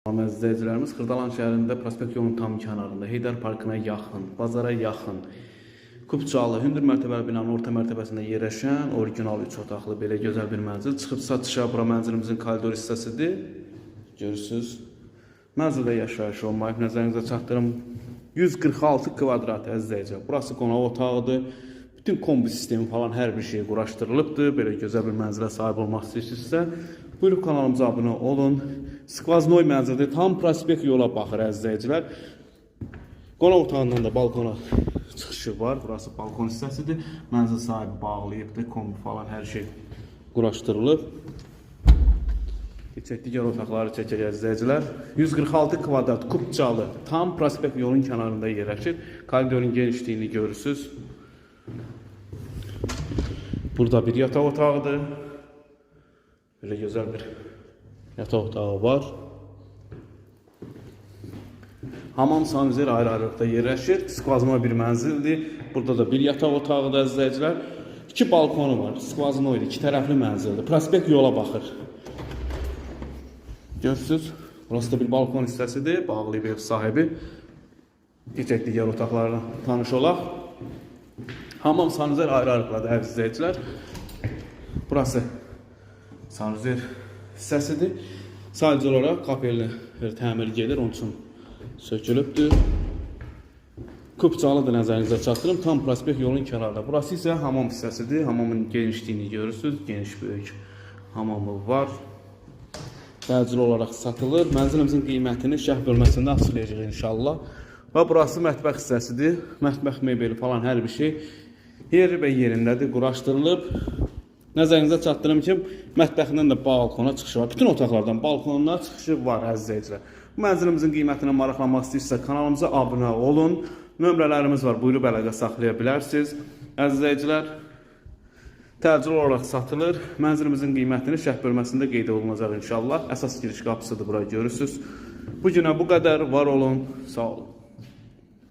İzləyicilərimiz Xırdalan şəhərində prospekt yolunun tam kənarında, Heydər Parkına yaxın, bazara yaxın, Kupçalı, hündür mərtəbəli binanın orta mərtəbəsində yerləşən orijinal 3 otaqlı belə gözəl bir mənzil. Çıxıb satışa, bura mənzilimizin koridor hissəsidir. Görürsünüz. Mənzildə yaşayış olmayıb, nəzərinizə çatdırım. 146 kvadrat əzizləyicilər. Burası qonaq otağıdır. Bütün kombi sistemi falan hər bir şey quraşdırılıbdır. Belə gözəl bir mənzilə sahib olmaq istəyirsinizsə, buyurub kanalımıza abunə olun. Skvaznoy mənzildir. Tam prospekt yola baxır əzizləyicilər. Qonaq otağından da balkona çıxışı var. Burası balkon hissəsidir. Mənzil sahibi bağlayıbdır. Kombi falan hər şey quraşdırılıb. Keçək digər otaqları çəkək əzizləyicilər. 146 kvadrat Kupçalı. Tam prospekt yolun kənarında yerləşir. Koridorun genişliyini görürsünüz. Burada bir yataq otağıdır. Böyle güzel bir yataq otağı var. Hamam sanuzel ayrı-ayrılıqda yerləşir. Skvazno bir mənzildir. Burada da bir yataq otağıdır əzizləyicilər. 2 balkonu var. Skvazno idi. 2 tərəfli mənzildir. Prospekt yola baxır. Görürsünüz. Burası da bir balkon hissəsidir. Bağlayıb ev sahibi. Keçək digər otaqlarla tanış olaq. Hamam sanuzel ayrı-ayrılıqdadır əzizləyicilər. Burası sanuzel hissəsidir. Sadəcə olaraq kapelli təmir gedir, onun üçün sökülübdür. Kupçalı da nəzərinizə çatdırım, tam prospekt yolun kənarında. Burası isə hamam hissəsidir. Hamamın genişliyini görürsünüz. Geniş böyük hamamı var. Təcili olaraq satılır. Mənzilimizin qiymətini şərh bölməsində açıqlayacaq inşallah. Və burası mətbəx hissəsidir. Mətbəx mebeli falan hər bir şey yeri və yerindədir, quraşdırılıb. Nəzərinizə çatdırım ki, mətbəxindən də balkona çıxışı var. Bütün otaqlardan balkonuna çıxışı var əzizləyicilər. Bu mənzilimizin qiymətinə maraqlanmaq istəyirsə kanalımıza abunə olun. Nömrələrimiz var, buyurub əlaqə saxlaya bilərsiniz. Əzizləyicilər, təcili olaraq satılır. Mənzilimizin qiymətini şərh bölməsində qeyd olunacaq inşallah. Əsas giriş qapısıdır, burayı görürsünüz. Bu günə bu qədər, var olun, sağ olun.